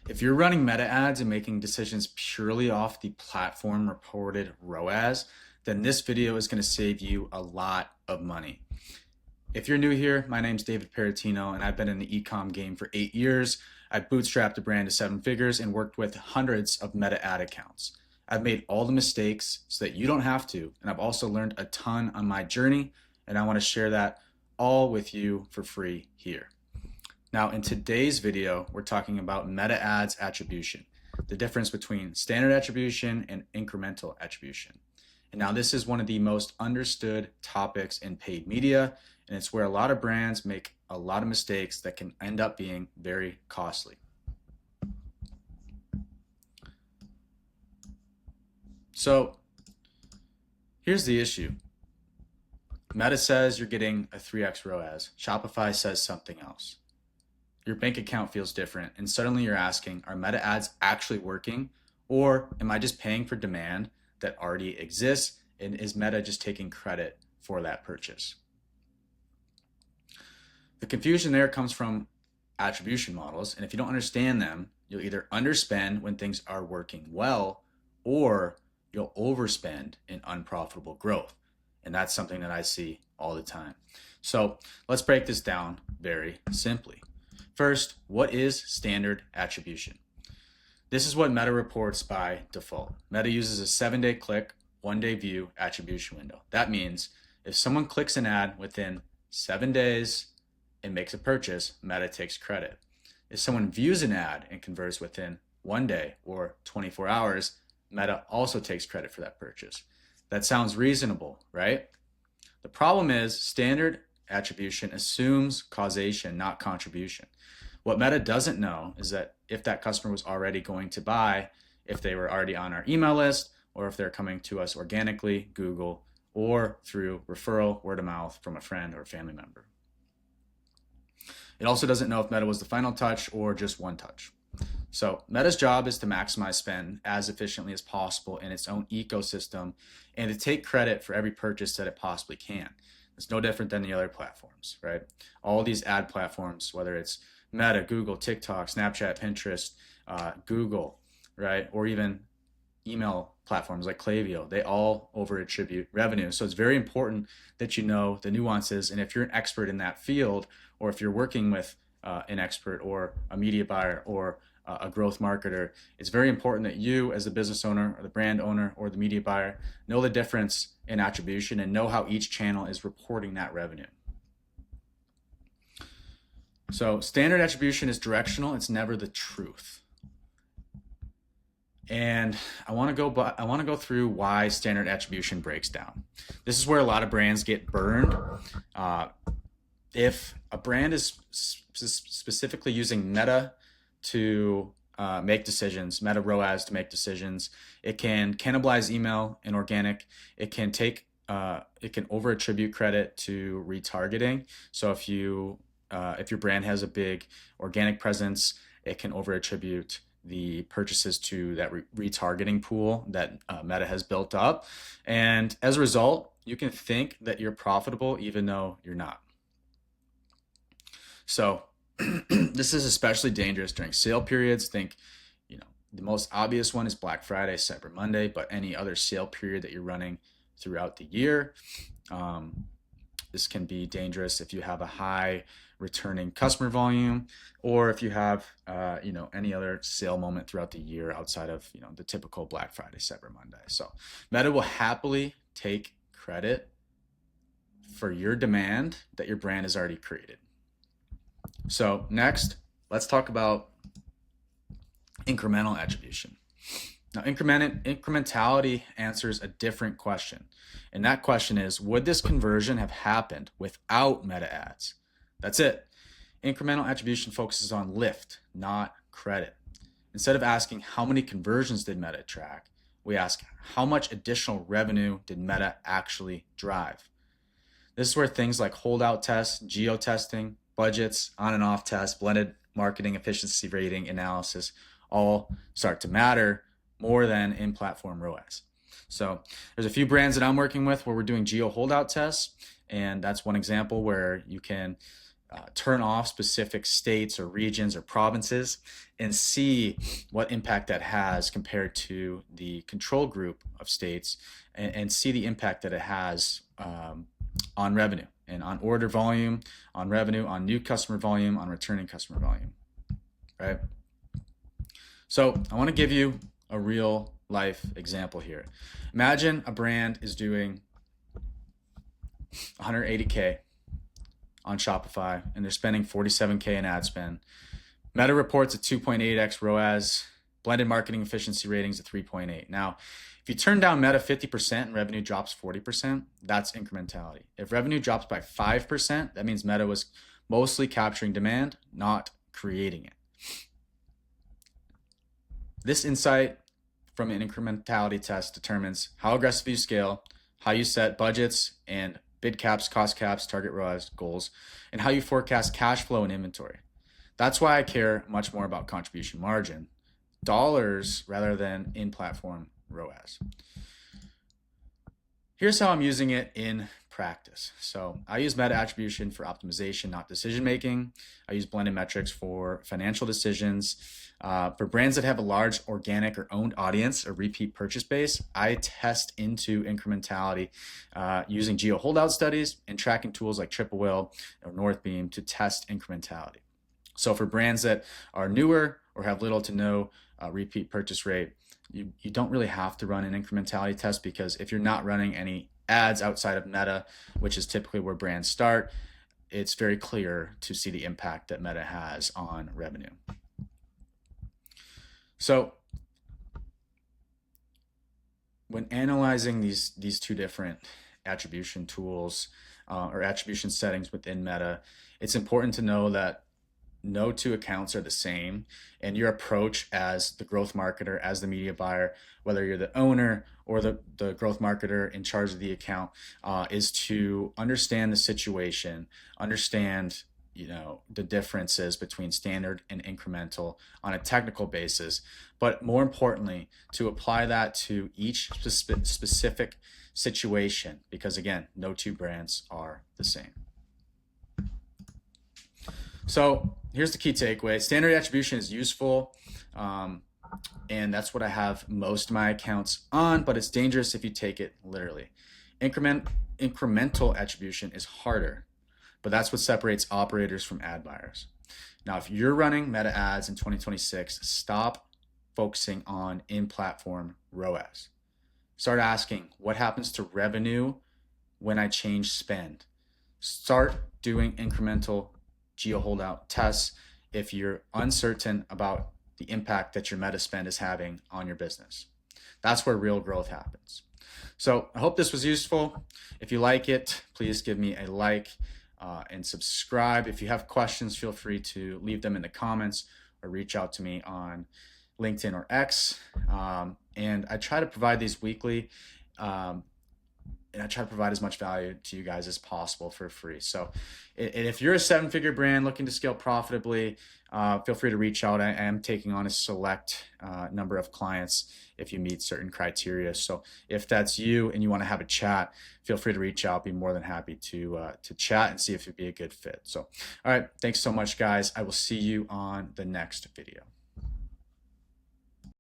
If you're running meta ads and making decisions purely off the platform reported ROAS, then this video is going to save you a lot of money. If you're new here, my name's David Paratino, and I've been in the ecom game for 8 years. I bootstrapped a brand to 7 figures and worked with hundreds of meta ad accounts. I've made all the mistakes so that you don't have to, and I've also learned a ton on my journey, and I want to share that all with you for free here. Now, in today's video, we're talking about meta ads attribution, the difference between standard attribution and incremental attribution. And now this is one of the most understood topics in paid media, and it's where a lot of brands make a lot of mistakes that can end up being very costly. So here's the issue. Meta says you're getting a 3x ROAS. Shopify says something else. Your bank account feels different, and suddenly you're asking, are meta ads actually working? Or am I just paying for demand that already exists, and is Meta just taking credit for that purchase? The confusion there comes from attribution models, and if you don't understand them, you'll either underspend when things are working well, or you'll overspend in unprofitable growth. And that's something that I see all the time. So let's break this down very simply. First, what is standard attribution? This is what Meta reports by default. Meta uses a 7-day click, 1-day view attribution window. That means if someone clicks an ad within 7 days and makes a purchase, Meta takes credit. If someone views an ad and converts within 1 day or 24 hours, Meta also takes credit for that purchase. That sounds reasonable, right? The problem is standard attribution assumes causation, not contribution. What Meta doesn't know is that if that customer was already going to buy, if they were already on our email list, or if they're coming to us organically, Google, or through referral, word of mouth from a friend or a family member. It also doesn't know if Meta was the final touch or just one touch. So Meta's job is to maximize spend as efficiently as possible in its own ecosystem and to take credit for every purchase that it possibly can. It's no different than the other platforms, right? All these ad platforms, whether it's Meta, Google, TikTok, Snapchat, Pinterest, Google, right? Or even email platforms like Klaviyo, they all over-attribute revenue. So it's very important that you know the nuances. And if you're an expert in that field, or if you're working with an expert or a media buyer or a growth marketer, it's very important that you as the business owner or the brand owner or the media buyer know the difference in attribution and know how each channel is reporting that revenue. So standard attribution is directional. It's never the truth. And I want to go through why standard attribution breaks down. This is where a lot of brands get burned. If a brand is specifically using Meta to make decisions, Meta ROAS to make decisions, it can cannibalize email and organic. It can over attribute credit to retargeting. So if your brand has a big organic presence, it can over attribute the purchases to that retargeting pool that Meta has built up. And as a result, you can think that you're profitable even though you're not. So this is especially dangerous during sale periods. Think, the most obvious one is Black Friday, Cyber Monday, but any other sale period that you're running throughout the year. This can be dangerous if you have a high returning customer volume, or if you have, any other sale moment throughout the year outside of, the typical Black Friday, Cyber Monday. So Meta will happily take credit for your demand that your brand has already created. So next, let's talk about incremental attribution. Now, incrementality answers a different question. And that question is, would this conversion have happened without meta ads? That's it. Incremental attribution focuses on lift, not credit. Instead of asking how many conversions did Meta track, we ask how much additional revenue did Meta actually drive? This is where things like holdout tests, geo-testing, budgets, on and off tests, blended marketing efficiency rating analysis all start to matter more than in-platform ROAS. So there's a few brands that I'm working with where we're doing geo holdout tests, and that's one example where you can turn off specific states or regions or provinces and see what impact that has compared to the control group of states, and see the impact that it has on revenue and on order volume, on revenue, on new customer volume, on returning customer volume, right? So I want to give you a real life example here. Imagine a brand is doing 180K on Shopify and they're spending 47K in ad spend. Meta reports a 2.8x ROAS, blended marketing efficiency ratings at 3.8. Now, if you turn down Meta 50% and revenue drops 40%, that's incrementality. If revenue drops by 5%, that means Meta was mostly capturing demand, not creating it. This insight from an incrementality test determines how aggressive you scale, how you set budgets and bid caps, cost caps, target ROAS goals, and how you forecast cash flow and inventory. That's why I care much more about contribution margin, dollars, rather than in-platform ROAS. Here's how I'm using it in practice. So I use meta attribution for optimization, not decision making. I use blended metrics for financial decisions. For brands that have a large organic or owned audience or repeat purchase base, I test into incrementality using geo holdout studies and tracking tools like Triple Whale or Northbeam to test incrementality. So for brands that are newer or have little to no repeat purchase rate, you don't really have to run an incrementality test, because if you're not running any ads outside of Meta, which is typically where brands start, it's very clear to see the impact that Meta has on revenue. So when analyzing these two different attribution tools or attribution settings within Meta, it's important to know that no two accounts are the same, and your approach as the growth marketer, as the media buyer, whether you're the owner or the growth marketer in charge of the account, is to understand the situation, understand the differences between standard and incremental on a technical basis, but more importantly, to apply that to each specific situation, because again, no two brands are the same. So here's the key takeaway. Standard attribution is useful, and that's what I have most of my accounts on, but it's dangerous if you take it literally. Incremental attribution is harder, but that's what separates operators from ad buyers. Now, if you're running Meta ads in 2026, stop focusing on in-platform ROAS. Start asking, what happens to revenue when I change spend? Start doing incremental geo holdout tests if you're uncertain about the impact that your Meta spend is having on your business. That's where real growth happens. So I hope this was useful. If you like it, please give me a like and subscribe. If you have questions, feel free to leave them in the comments or reach out to me on LinkedIn or X. And I try to provide these weekly, and I try to provide as much value to you guys as possible for free. So if you're a 7-figure brand looking to scale profitably, feel free to reach out. I am taking on a select number of clients if you meet certain criteria. So if that's you and you want to have a chat, feel free to reach out. Be more than happy to chat and see if it'd be a good fit. So, all right. Thanks so much, guys. I will see you on the next video.